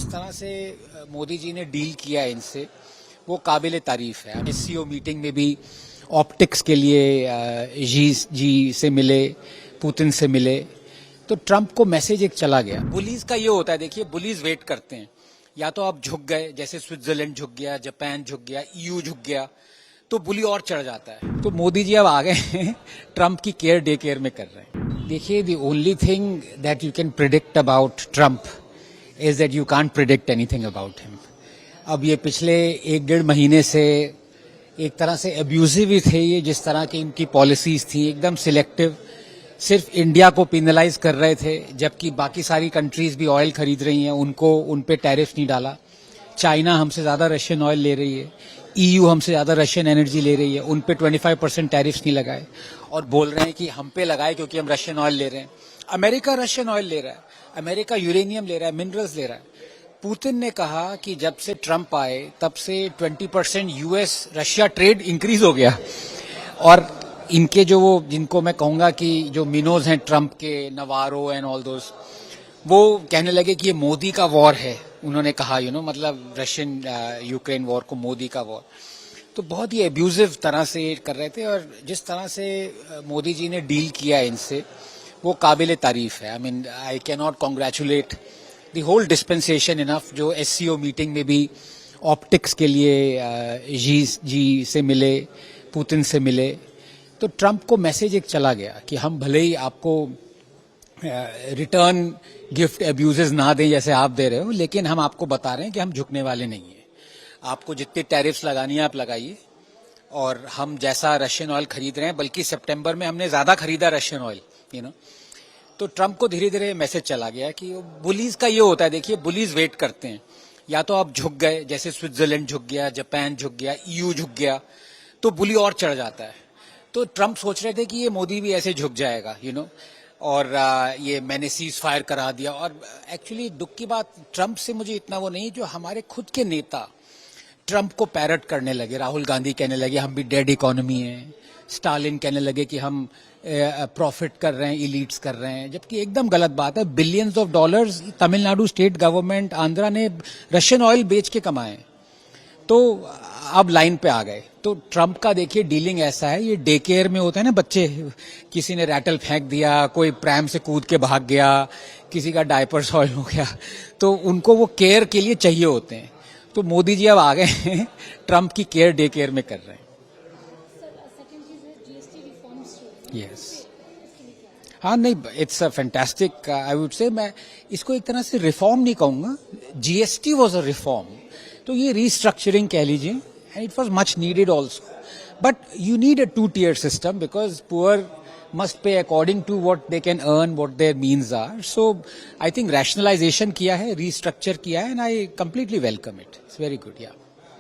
तरह से मोदी जी ने डील किया है इनसे वो काबिल तारीफ है। एससीओ मीटिंग में भी ऑप्टिक्स के लिए जी से मिले, पुतिन से मिले, तो ट्रंप को मैसेज एक चला गया। बुलीज का ये होता है, देखिए बुलीज वेट करते हैं, या तो आप झुक गए, जैसे स्विट्जरलैंड झुक गया, जापान झुक गया, ईयू झुक गया, तो बुली और चढ़ जाता है। तो मोदी जी अब आ गए हैं, ट्रंप की केयर डे केयर में कर रहे हैं। देखिए, the only thing that you can predict about Trump is that you can't predict anything about him. अब ये पिछले 1-1.5 महीने से एक तरह से अब्यूजिव ही थे ये, जिस तरह की इनकी पॉलिसीज थी, एकदम सिलेक्टिव, सिर्फ इंडिया को पेनलाइज कर रहे थे, जबकि बाकी सारी कंट्रीज भी ऑयल खरीद रही हैं, उन पे टैरिफ नहीं डाला। चाइना हमसे ज्यादा रशियन ऑयल ले रही है, ईयू हमसे ज्यादा रशियन एनर्जी ले रही है, उन पे 25% टैरिफ नहीं लगाए और बोल रहे हैं कि हम पे लगाए क्योंकि हम रशियन ऑयल ले रहे हैं। अमेरिका रशियन ऑयल ले रहा है, अमेरिका यूरेनियम ले रहा है, मिनरल्स ले रहा है। पुतिन ने कहा कि जब से ट्रंप आए तब से 20% यूएस रशिया ट्रेड इंक्रीज हो गया, और इनके जो वो जिनको मैं कहूंगा कि जो मिनोज हैं ट्रंप के, नवारो एंड ऑल दोस, वो कहने लगे कि ये मोदी का वॉर है। उन्होंने कहा मतलब रशियन यूक्रेन वॉर को मोदी का वॉर। तो बहुत ही एब्यूजिव तरह से कर रहे थे, और जिस तरह से मोदी जी ने डील किया है इनसे वो काबिल तारीफ है। I can not congratulate the whole dispensation enough. जो एससीओ मीटिंग में भी ऑप्टिक्स के लिए जी से मिले, पुतिन से मिले, तो ट्रंप को मैसेज एक चला गया कि हम भले ही आपको रिटर्न गिफ्ट अब्यूजेस ना दें जैसे आप दे रहे हो, लेकिन हम आपको बता रहे हैं कि हम झुकने वाले नहीं हैं। आपको जितने टैरिफ्स लगानी है आप लगाइए, और हम जैसा रशियन ऑयल खरीद रहे हैं, बल्कि सितंबर में हमने ज्यादा खरीदा रशियन ऑयल, तो ट्रंप को धीरे धीरे मैसेज चला गया कि बुलीज का ये होता है। देखिए, बुलीज वेट करते हैं, या तो आप झुक गए, जैसे स्विट्जरलैंड झुक गया, जापान झुक गया, ईयू झुक गया, तो बुली और चढ़ जाता है। तो ट्रंप सोच रहे थे कि ये मोदी भी ऐसे झुक जाएगा, और ये मैंने सीज फायर करा दिया। और एक्चुअली दुख की बात, ट्रंप से मुझे इतना वो नहीं, जो हमारे खुद के नेता ट्रंप को पैरट करने लगे। राहुल गांधी कहने लगे हम भी डेड इकोनॉमी है, स्टालिन कहने लगे कि हम प्रॉफिट कर रहे हैं, इलीट्स कर रहे हैं, जबकि एकदम गलत बात है। Billions of dollars Tamil Nadu state government, Andhra ने रशियन ऑयल बेच के कमाए, तो अब लाइन पे आ गए। तो ट्रंप का देखिए डीलिंग ऐसा है, ये डे केयर में होता है ना, बच्चे, किसी ने रैटल फेंक दिया, कोई प्रैम से कूद के भाग गया, किसी का डायपर सॉइल हो गया, तो उनको वो केयर के लिए चाहिए होते हैं। तो मोदी जी अब आ गए हैं, ट्रंप की केयर डे केयर में कर रहे हैं। यस, हाँ, नहीं, it's a fantastic, I would say. मैं इसको एक तरह से रिफॉर्म नहीं कहूंगा, जीएसटी वाज अ रिफॉर्म, तो ये रीस्ट्रक्चरिंग कह लीजिए, and it was much needed also. But you need a 2-tier system, because poor must pay according to what they can earn, what their means are. So I think rationalization किया है, restructure किया है, and I completely welcome it. It's very good, yeah.